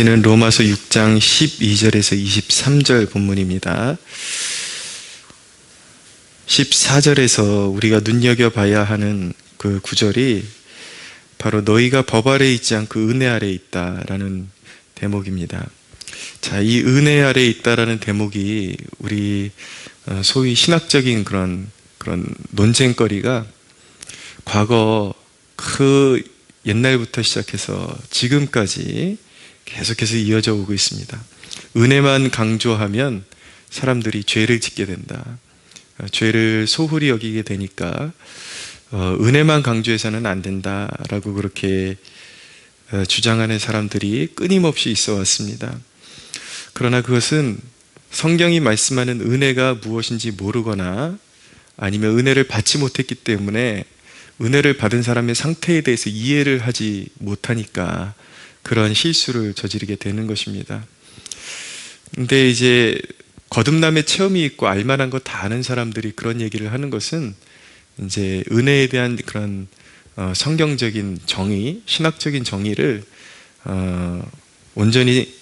이는 로마서 6장 12절에서 23절 본문입니다. 14절에서 우리가 눈여겨봐야 하는 그 구절이 바로 너희가 법 아래 있지 않고 은혜 아래 있다라는 대목입니다. 자, 이 은혜 아래 있다라는 대목이 우리 소위 신학적인 그런 논쟁거리가 과거 그 옛날부터 시작해서 지금까지 계속해서 이어져 오고 있습니다. 은혜만 강조하면 사람들이 죄를 짓게 된다. 죄를 소홀히 여기게 되니까 은혜만 강조해서는 안 된다라고 그렇게 주장하는 사람들이 끊임없이 있어 왔습니다. 그러나 그것은 성경이 말씀하는 은혜가 무엇인지 모르거나 아니면 은혜를 받지 못했기 때문에 은혜를 받은 사람의 상태에 대해서 이해를 하지 못하니까 그런 실수를 저지르게 되는 것입니다. 근데 이제 거듭남의 체험이 있고 알만한 거 다 아는 사람들이 그런 얘기를 하는 것은 이제 은혜에 대한 그런 성경적인 정의, 신학적인 정의를 온전히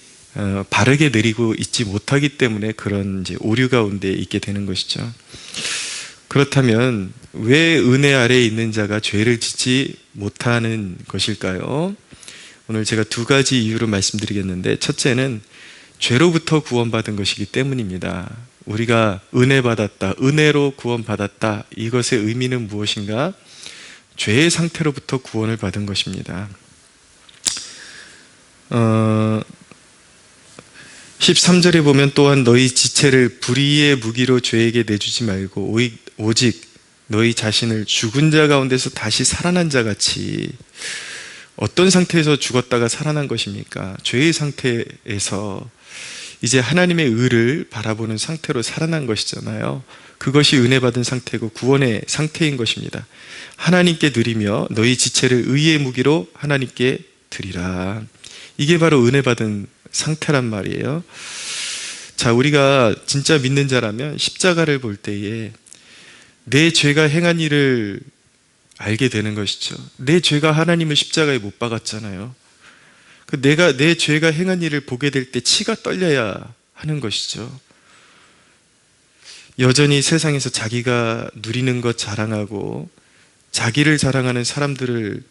바르게 내리고 있지 못하기 때문에 그런 이제 오류 가운데 있게 되는 것이죠. 그렇다면 왜 은혜 아래에 있는 자가 죄를 짓지 못하는 것일까요? 오늘 제가 두 가지 이유로 말씀드리겠는데, 첫째는 죄로부터 구원받은 것이기 때문입니다. 우리가 은혜 받았다, 은혜로 구원받았다, 이것의 의미는 무엇인가? 죄의 상태로부터 구원을 받은 것입니다. 13절에 보면 또한 너희 지체를 불의의 무기로 죄에게 내주지 말고 오직 너희 자신을 죽은 자 가운데서 다시 살아난 자 같이. 어떤 상태에서 죽었다가 살아난 것입니까? 죄의 상태에서 이제 하나님의 의를 바라보는 상태로 살아난 것이잖아요. 그것이 은혜 받은 상태고 구원의 상태인 것입니다. 하나님께 드리며 너희 지체를 의의 무기로 하나님께 드리라. 이게 바로 은혜 받은 상태란 말이에요. 자, 우리가 진짜 믿는 자라면 십자가를 볼 때에 내 죄가 행한 일을 알게 되는 것이죠. 내 죄가 하나님을 십자가에 못 박았잖아요. 내가 내 죄가 행한 일을 보게 될 때 치가 떨려야 하는 것이죠. 여전히 세상에서 자기가 누리는 것 자랑하고 자기를 자랑하는 사람들을,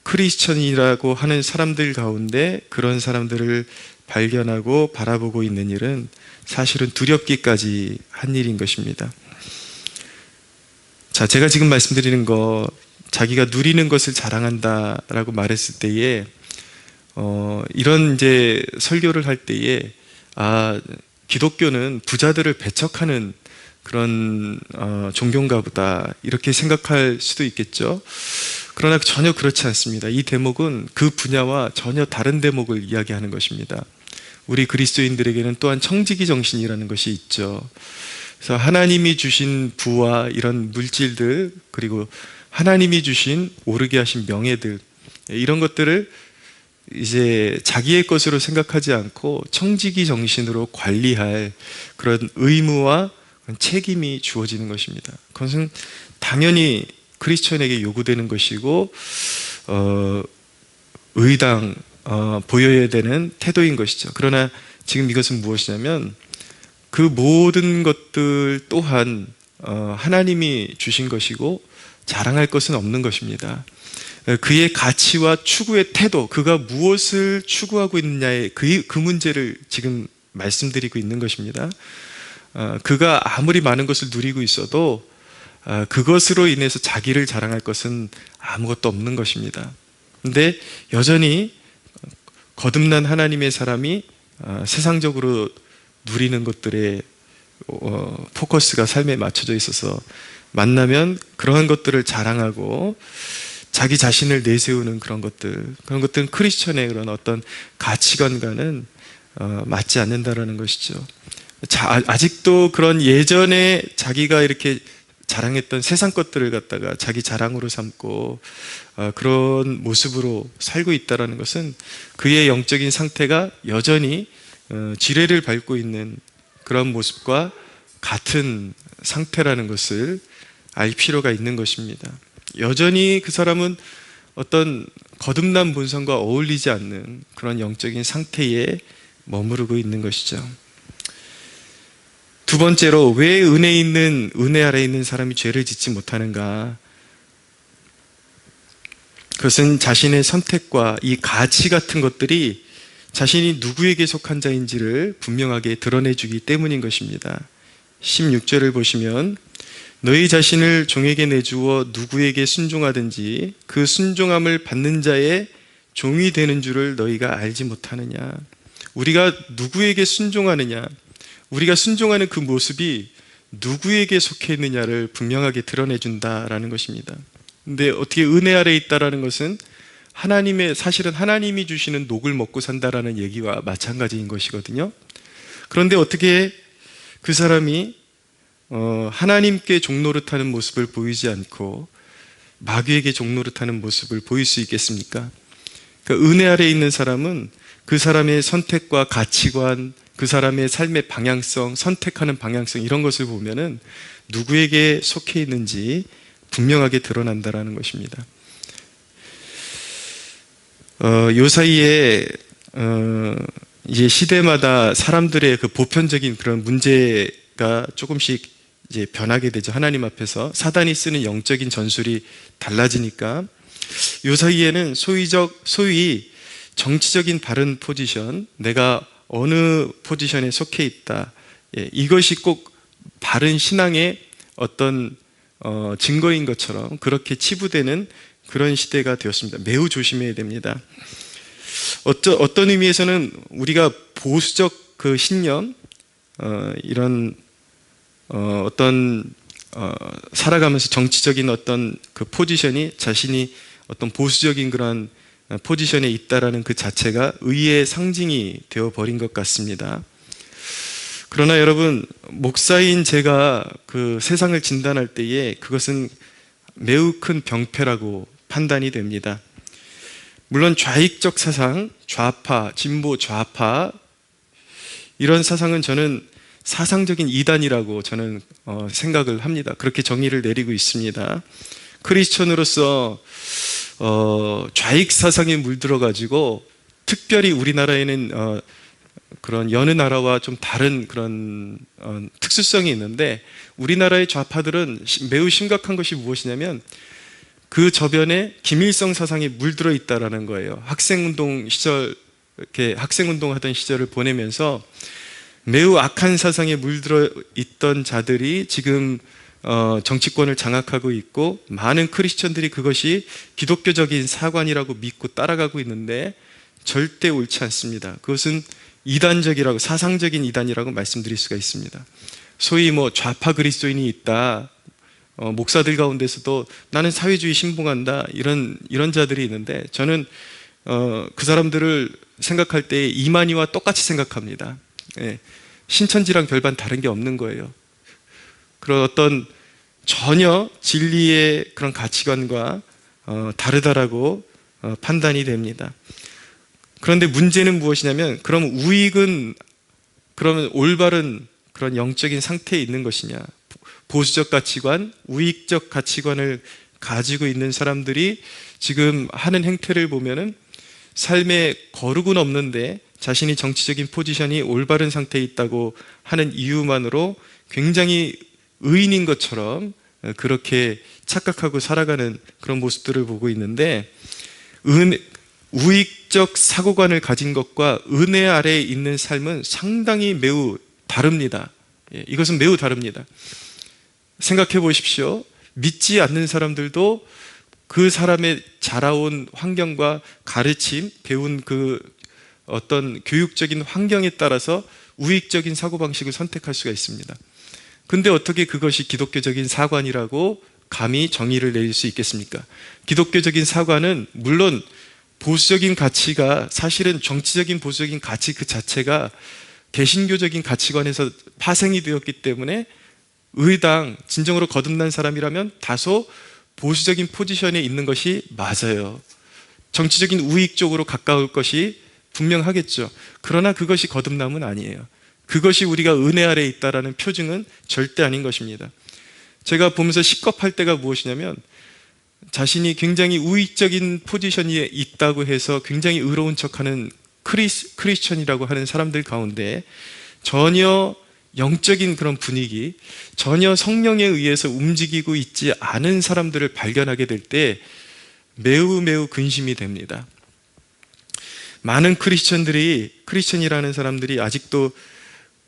크리스천이라고 하는 사람들 가운데 그런 사람들을 발견하고 바라보고 있는 일은 사실은 두렵기까지 한 일인 것입니다. 자, 제가 지금 말씀드리는 거, 자기가 누리는 것을 자랑한다라고 말했을 때에 이런 이제 설교를 할 때에 기독교는 부자들을 배척하는 그런 종교인가 보다, 이렇게 생각할 수도 있겠죠. 그러나 전혀 그렇지 않습니다. 이 대목은 그 분야와 전혀 다른 대목을 이야기하는 것입니다. 우리 그리스도인들에게는 또한 청지기 정신이라는 것이 있죠. 그래서 하나님이 주신 부와 이런 물질들, 그리고 하나님이 주신 오르게 하신 명예들, 이런 것들을 이제 자기의 것으로 생각하지 않고 청지기 정신으로 관리할 그런 의무와 책임이 주어지는 것입니다. 그것은 당연히 크리스천에게 요구되는 것이고 의당 보여야 되는 태도인 것이죠. 그러나 지금 이것은 무엇이냐면 그 모든 것들 또한 하나님이 주신 것이고 자랑할 것은 없는 것입니다. 그의 가치와 추구의 태도, 그가 무엇을 추구하고 있느냐의 그 문제를 지금 말씀드리고 있는 것입니다. 그가 아무리 많은 것을 누리고 있어도 그것으로 인해서 자기를 자랑할 것은 아무것도 없는 것입니다. 근데 여전히 거듭난 하나님의 사람이 세상적으로 누리는 것들에 포커스가 삶에 맞춰져 있어서 만나면 그러한 것들을 자랑하고 자기 자신을 내세우는 그런 것들은 크리스천의 그런 어떤 가치관과는 맞지 않는다라는 것이죠. 아직도 그런 예전에 자기가 이렇게 자랑했던 세상 것들을 갖다가 자기 자랑으로 삼고 그런 모습으로 살고 있다는 것은 그의 영적인 상태가 여전히 지뢰를 밟고 있는 그런 모습과 같은 상태라는 것을 알 필요가 있는 것입니다. 여전히 그 사람은 어떤 거듭난 본성과 어울리지 않는 그런 영적인 상태에 머무르고 있는 것이죠. 두 번째로, 왜 은혜 아래에 있는 사람이 죄를 짓지 못하는가? 그것은 자신의 선택과 이 가치 같은 것들이 자신이 누구에게 속한 자인지를 분명하게 드러내주기 때문인 것입니다. 16절을 보시면, 너희 자신을 종에게 내주어 누구에게 순종하든지 그 순종함을 받는 자의 종이 되는 줄을 너희가 알지 못하느냐. 우리가 누구에게 순종하느냐, 우리가 순종하는 그 모습이 누구에게 속해 있느냐를 분명하게 드러내준다라는 것입니다. 근데 어떻게 은혜 아래에 있다라는 것은 사실은 하나님이 주시는 녹을 먹고 산다라는 얘기와 마찬가지인 것이거든요. 그런데 어떻게 그 사람이 하나님께 종노릇하는 모습을 보이지 않고 마귀에게 종노릇하는 모습을 보일 수 있겠습니까? 그러니까 은혜 아래에 있는 사람은 그 사람의 선택과 가치관, 그 사람의 삶의 방향성, 선택하는 방향성, 이런 것을 보면은 누구에게 속해 있는지 분명하게 드러난다라는 것입니다. 요 사이에 이제 시대마다 사람들의 그 보편적인 그런 문제가 조금씩 이제 변하게 되죠. 하나님 앞에서 사단이 쓰는 영적인 전술이 달라지니까 요 사이에는 소위 정치적인 바른 포지션, 내가 어느 포지션에 속해 있다, 이것이 꼭 바른 신앙의 어떤 증거인 것처럼 그렇게 치부되는 그런 시대가 되었습니다. 매우 조심해야 됩니다. 어떤 의미에서는 우리가 보수적 그 신념, 이런 살아가면서 정치적인 어떤 그 포지션이 자신이 어떤 보수적인 그런 포지션에 있다라는 그 자체가 의의 상징이 되어버린 것 같습니다. 그러나 여러분, 목사인 제가 그 세상을 진단할 때에 그것은 매우 큰 병폐라고 판단이 됩니다. 물론 좌익적 사상, 좌파, 진보 좌파, 이런 사상은 저는 사상적인 이단이라고 저는 생각을 합니다. 그렇게 정의를 내리고 있습니다. 크리스천으로서 좌익 사상에 물들어가지고 특별히 우리나라에는 그런 여느 나라와 좀 다른 그런 특수성이 있는데, 우리나라의 좌파들은 매우 심각한 것이 무엇이냐면 그 저변에 김일성 사상이 물들어 있다라는 거예요. 학생운동 시절, 이렇게 학생운동 하던 시절을 보내면서 매우 악한 사상에 물들어 있던 자들이 지금 정치권을 장악하고 있고, 많은 크리스천들이 그것이 기독교적인 사관이라고 믿고 따라가고 있는데 절대 옳지 않습니다. 그것은 이단적이라고, 사상적인 이단이라고 말씀드릴 수가 있습니다. 소위 좌파 그리스도인이 있다, 목사들 가운데서도 나는 사회주의 신봉한다, 이런 자들이 있는데, 저는 그 사람들을 생각할 때 이만희와 똑같이 생각합니다. 신천지랑 별반 다른 게 없는 거예요. 그런 어떤 전혀 진리의 그런 가치관과 다르다라고 판단이 됩니다. 그런데 문제는 무엇이냐면, 그럼 그러면 올바른 그런 영적인 상태에 있는 것이냐? 보수적 가치관, 우익적 가치관을 가지고 있는 사람들이 지금 하는 행태를 보면은 삶에 거룩은 없는데 자신이 정치적인 포지션이 올바른 상태에 있다고 하는 이유만으로 굉장히 의인인 것처럼 그렇게 착각하고 살아가는 그런 모습들을 보고 있는데, 우익적 사고관을 가진 것과 은혜 아래에 있는 삶은 상당히 매우 다릅니다. 이것은 매우 다릅니다. 생각해 보십시오. 믿지 않는 사람들도 그 사람의 자라온 환경과 가르침, 배운 그 어떤 교육적인 환경에 따라서 우익적인 사고방식을 선택할 수가 있습니다. 근데 어떻게 그것이 기독교적인 사관이라고 감히 정의를 내릴 수 있겠습니까? 기독교적인 사관은 물론 보수적인 가치가, 사실은 정치적인 보수적인 가치 그 자체가 개신교적인 가치관에서 파생이 되었기 때문에 진정으로 거듭난 사람이라면 다소 보수적인 포지션에 있는 것이 맞아요. 정치적인 우익 쪽으로 가까울 것이 분명하겠죠. 그러나 그것이 거듭남은 아니에요. 그것이 우리가 은혜 아래에 있다라는 표징은 절대 아닌 것입니다. 제가 보면서 식겁할 때가 무엇이냐면, 자신이 굉장히 우익적인 포지션에 있다고 해서 굉장히 의로운 척하는 크리스천이라고 하는 사람들 가운데 전혀 영적인 그런 분위기, 전혀 성령에 의해서 움직이고 있지 않은 사람들을 발견하게 될 때 매우 매우 근심이 됩니다. 많은 크리스천이라는 사람들이 아직도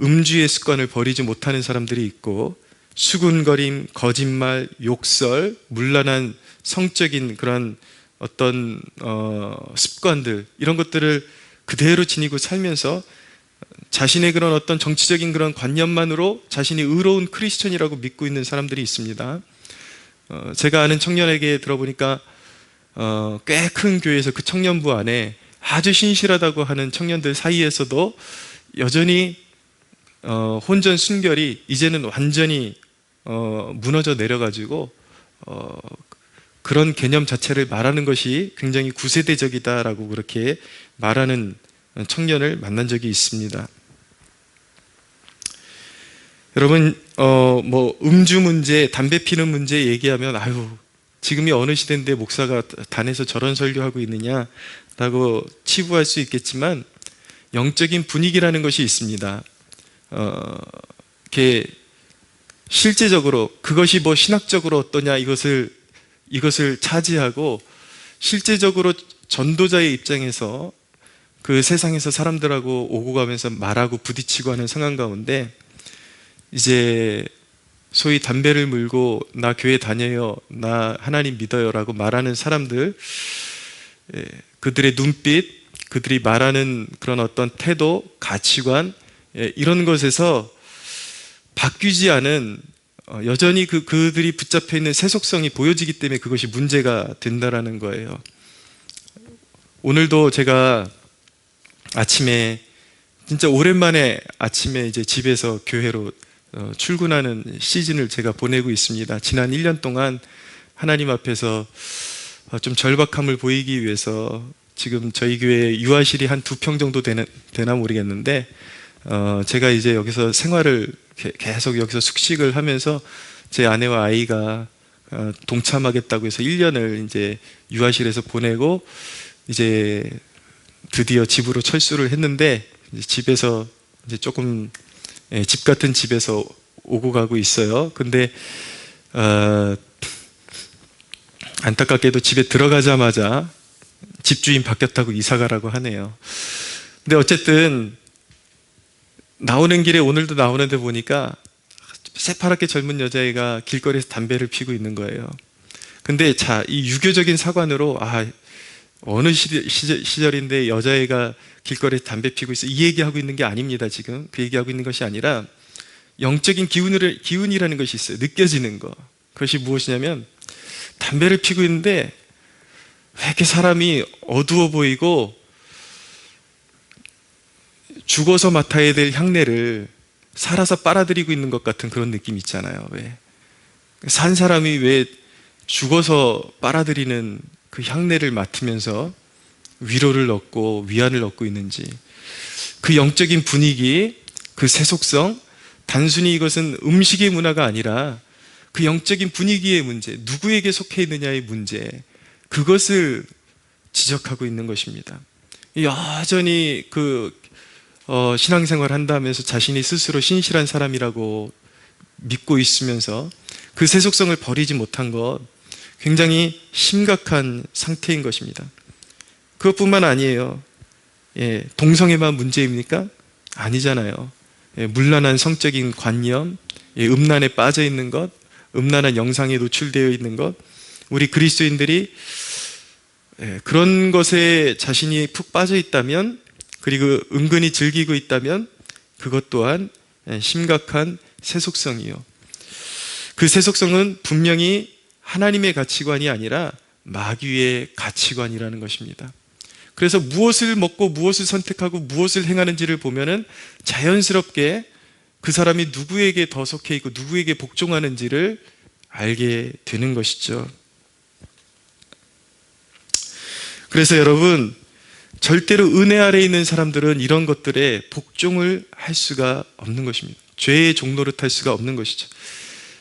음주의 습관을 버리지 못하는 사람들이 있고, 수군거림, 거짓말, 욕설, 문란한 성적인 그런 어떤 습관들, 이런 것들을 그대로 지니고 살면서 자신의 그런 어떤 정치적인 그런 관념만으로 자신이 의로운 크리스천이라고 믿고 있는 사람들이 있습니다. 제가 아는 청년에게 들어보니까 꽤 큰 교회에서 그 청년부 안에 아주 신실하다고 하는 청년들 사이에서도 여전히 혼전 순결이 이제는 완전히 무너져 내려가지고 그런 개념 자체를 말하는 것이 굉장히 구세대적이다라고 그렇게 말하는 청년을 만난 적이 있습니다. 여러분, 뭐 음주 문제, 담배 피는 문제 얘기하면 아유, 지금이 어느 시대인데 목사가 단에서 저런 설교하고 있느냐라고 치부할 수 있겠지만 영적인 분위기라는 것이 있습니다. 이렇게 실제적으로 그것이 뭐 신학적으로 어떠냐 이것을 차지하고, 실제적으로 전도자의 입장에서 그 세상에서 사람들하고 오고 가면서 말하고 부딪히고 하는 상황 가운데 이제 소위 담배를 물고 나 교회 다녀요, 나 하나님 믿어요 라고 말하는 사람들, 그들의 눈빛, 그들이 말하는 그런 어떤 태도, 가치관, 이런 것에서 바뀌지 않은 여전히 그들이 붙잡혀 있는 세속성이 보여지기 때문에 그것이 문제가 된다라는 거예요. 오늘도 제가 아침에 진짜 오랜만에 아침에 이제 집에서 교회로 출근하는 시즌을 제가 보내고 있습니다. 지난 1년 동안 하나님 앞에서 좀 절박함을 보이기 위해서 지금 저희 교회에 유아실이 한 2평 정도 되나 모르겠는데 제가 이제 여기서 생활을 계속 여기서 숙식을 하면서 제 아내와 아이가 동참하겠다고 해서 1년을 이제 유아실에서 보내고 이제 드디어 집으로 철수를 했는데, 집에서 이제 조금 집 같은 집에서 오고 가고 있어요. 근데 안타깝게도 집에 들어가자마자 집주인 바뀌었다고 이사가라고 하네요. 근데 어쨌든 나오는 길에 오늘도 나오는데 보니까 새파랗게 젊은 여자애가 길거리에서 담배를 피고 있는 거예요. 근데 자, 이 유교적인 사관으로 어느 시절인데 여자애가 길거리에서 담배 피고 있어, 이 얘기하고 있는 게 아닙니다. 지금 그 얘기하고 있는 것이 아니라 영적인 기운이라는 것이 있어요. 느껴지는 거. 그것이 무엇이냐면 담배를 피고 있는데 왜 이렇게 사람이 어두워 보이고 죽어서 맡아야 될 향내를 살아서 빨아들이고 있는 것 같은 그런 느낌 있잖아요. 왜? 산 사람이 왜 죽어서 빨아들이는 그 향내를 맡으면서 위로를 얻고 위안을 얻고 있는지, 그 영적인 분위기, 그 세속성, 단순히 이것은 음식의 문화가 아니라 그 영적인 분위기의 문제, 누구에게 속해 있느냐의 문제, 그것을 지적하고 있는 것입니다. 여전히 신앙생활 한다면서 자신이 스스로 신실한 사람이라고 믿고 있으면서 그 세속성을 버리지 못한 것, 굉장히 심각한 상태인 것입니다. 그것뿐만 아니에요. 동성애만 문제입니까? 아니잖아요. 문란한 성적인 관념, 음란에 빠져 있는 것, 음란한 영상에 노출되어 있는 것, 우리 그리스도인들이 그런 것에 자신이 푹 빠져 있다면, 그리고 은근히 즐기고 있다면 그것 또한 심각한 세속성이요. 그 세속성은 분명히 하나님의 가치관이 아니라 마귀의 가치관이라는 것입니다. 그래서 무엇을 먹고 무엇을 선택하고 무엇을 행하는지를 보면은 자연스럽게 그 사람이 누구에게 더 속해 있고 누구에게 복종하는지를 알게 되는 것이죠. 그래서 여러분, 절대로 은혜 아래에 있는 사람들은 이런 것들에 복종을 할 수가 없는 것입니다. 죄의 종노릇 할 수가 없는 것이죠.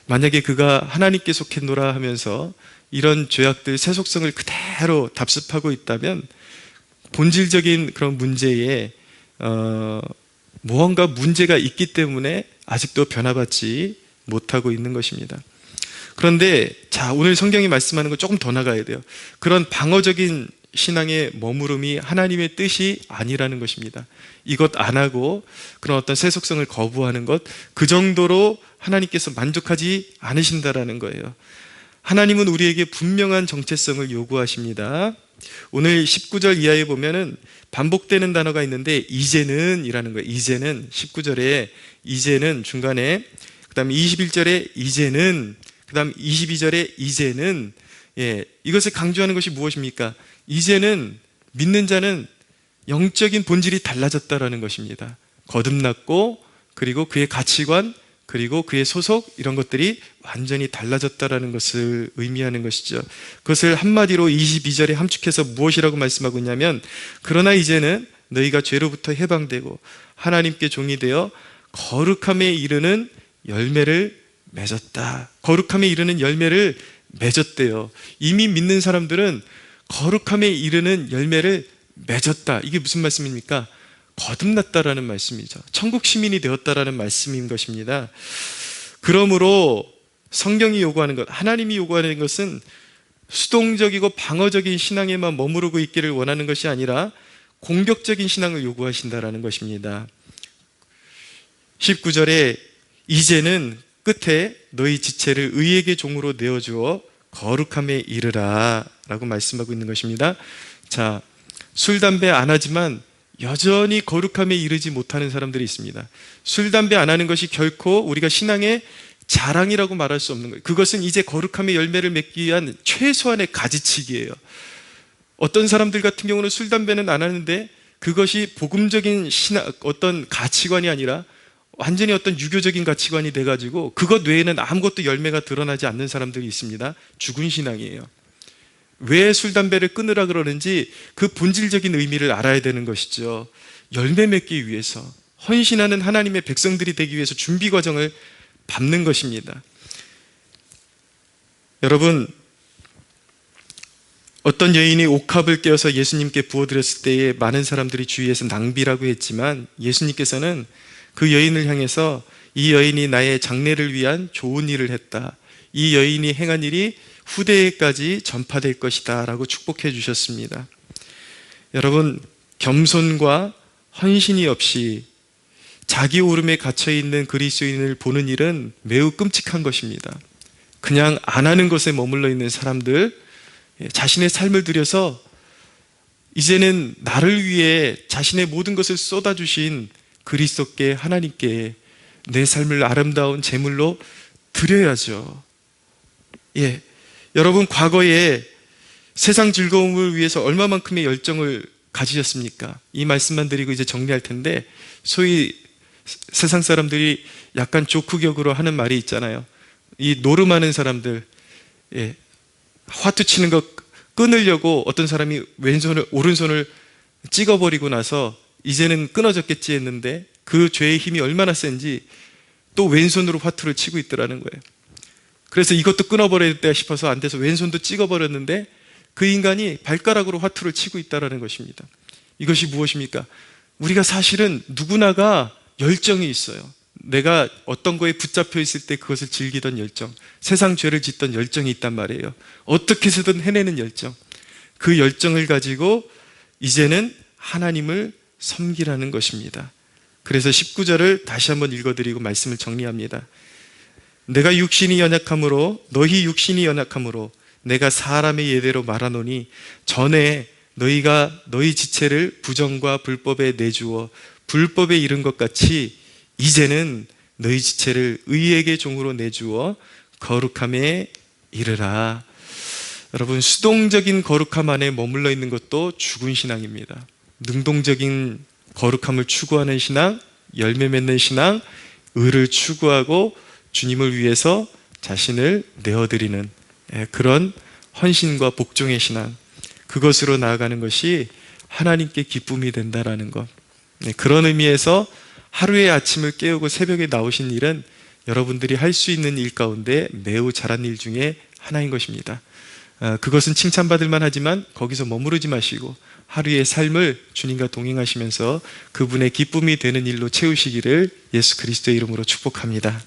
만약에 그가 하나님께 속했노라 하면서 이런 죄악들, 새 속성을 그대로 답습하고 있다면 본질적인 그런 문제에 무언가 문제가 있기 때문에 아직도 변화받지 못하고 있는 것입니다. 그런데 자, 오늘 성경이 말씀하는 거 조금 더 나가야 돼요. 그런 방어적인 신앙의 머무름이 하나님의 뜻이 아니라는 것입니다. 이것 안 하고 그런 어떤 새 속성을 거부하는 것, 그 정도로 하나님께서 만족하지 않으신다라는 거예요. 하나님은 우리에게 분명한 정체성을 요구하십니다. 오늘 19절 이하에 보면은 반복되는 단어가 있는데 이제는 이라는 거예요. 이제는 19절에 이제는 중간에, 그 다음에 21절에 이제는, 그 다음 22절에 이제는, 이것을 강조하는 것이 무엇입니까? 이제는 믿는 자는 영적인 본질이 달라졌다라는 것입니다. 거듭났고, 그리고 그의 가치관, 그리고 그의 소속, 이런 것들이 완전히 달라졌다라는 것을 의미하는 것이죠. 그것을 한마디로 22절에 함축해서 무엇이라고 말씀하고 있냐면, 그러나 이제는 너희가 죄로부터 해방되고 하나님께 종이 되어 거룩함에 이르는 열매를 맺었다. 거룩함에 이르는 열매를 맺었대요. 이미 믿는 사람들은 거룩함에 이르는 열매를 맺었다. 이게 무슨 말씀입니까? 거듭났다라는 말씀이죠. 천국 시민이 되었다라는 말씀인 것입니다. 그러므로 성경이 요구하는 것, 하나님이 요구하는 것은 수동적이고 방어적인 신앙에만 머무르고 있기를 원하는 것이 아니라 공격적인 신앙을 요구하신다라는 것입니다. 19절에 이제는 끝에 너희 지체를 의에게 종으로 내어주어 거룩함에 이르라 라고 말씀하고 있는 것입니다. 자, 술, 담배 안 하지만 여전히 거룩함에 이르지 못하는 사람들이 있습니다. 술, 담배 안 하는 것이 결코 우리가 신앙의 자랑이라고 말할 수 없는 거예요. 그것은 이제 거룩함의 열매를 맺기 위한 최소한의 가지치기예요. 어떤 사람들 같은 경우는 술, 담배는 안 하는데 그것이 복음적인 신앙, 어떤 가치관이 아니라 완전히 어떤 유교적인 가치관이 돼가지고 그것 외에는 아무것도 열매가 드러나지 않는 사람들이 있습니다. 죽은 신앙이에요. 왜 술, 담배를 끊으라 그러는지 그 본질적인 의미를 알아야 되는 것이죠. 열매 맺기 위해서, 헌신하는 하나님의 백성들이 되기 위해서 준비 과정을 밟는 것입니다. 여러분, 어떤 여인이 옥합을 깨어서 예수님께 부어드렸을 때에 많은 사람들이 주위에서 낭비라고 했지만 예수님께서는 그 여인을 향해서 이 여인이 나의 장래를 위한 좋은 일을 했다. 이 여인이 행한 일이 후대에까지 전파될 것이다 라고 축복해 주셨습니다. 여러분, 겸손과 헌신이 없이 자기 오름에 갇혀있는 그리스도인을 보는 일은 매우 끔찍한 것입니다. 그냥 안 하는 것에 머물러 있는 사람들, 자신의 삶을 들여서 이제는 나를 위해 자신의 모든 것을 쏟아주신 그리스도께, 하나님께 내 삶을 아름다운 제물로 드려야죠. 여러분, 과거에 세상 즐거움을 위해서 얼마만큼의 열정을 가지셨습니까? 이 말씀만 드리고 이제 정리할 텐데, 소위 세상 사람들이 약간 조크격으로 하는 말이 있잖아요. 이 노름하는 사람들, 화투 치는 거 끊으려고 어떤 사람이 오른손을 찍어버리고 나서 이제는 끊어졌겠지 했는데 그 죄의 힘이 얼마나 센지 또 왼손으로 화투를 치고 있더라는 거예요. 그래서 이것도 끊어버려야겠다 싶어서 안 돼서 왼손도 찍어버렸는데 그 인간이 발가락으로 화투를 치고 있다는 것입니다. 이것이 무엇입니까? 우리가 사실은 누구나가 열정이 있어요. 내가 어떤 거에 붙잡혀 있을 때 그것을 즐기던 열정, 세상 죄를 짓던 열정이 있단 말이에요. 어떻게 해서든 해내는 열정. 그 열정을 가지고 이제는 하나님을 섬기라는 것입니다. 그래서 19절을 다시 한번 읽어드리고 말씀을 정리합니다. 내가 육신이 연약함으로 너희 육신이 연약함으로 내가 사람의 예대로 말하노니 전에 너희가 너희 지체를 부정과 불법에 내주어 불법에 이른 것 같이 이제는 너희 지체를 의에게 종으로 내주어 거룩함에 이르라. 여러분, 수동적인 거룩함 안에 머물러 있는 것도 죽은 신앙입니다. 능동적인 거룩함을 추구하는 신앙, 열매 맺는 신앙, 의를 추구하고 주님을 위해서 자신을 내어드리는 그런 헌신과 복종의 신앙, 그것으로 나아가는 것이 하나님께 기쁨이 된다라는 것. 그런 의미에서 하루의 아침을 깨우고 새벽에 나오신 일은 여러분들이 할 수 있는 일 가운데 매우 잘한 일 중에 하나인 것입니다. 그것은 칭찬받을 만하지만 거기서 머무르지 마시고 하루의 삶을 주님과 동행하시면서 그분의 기쁨이 되는 일로 채우시기를 예수 그리스도의 이름으로 축복합니다.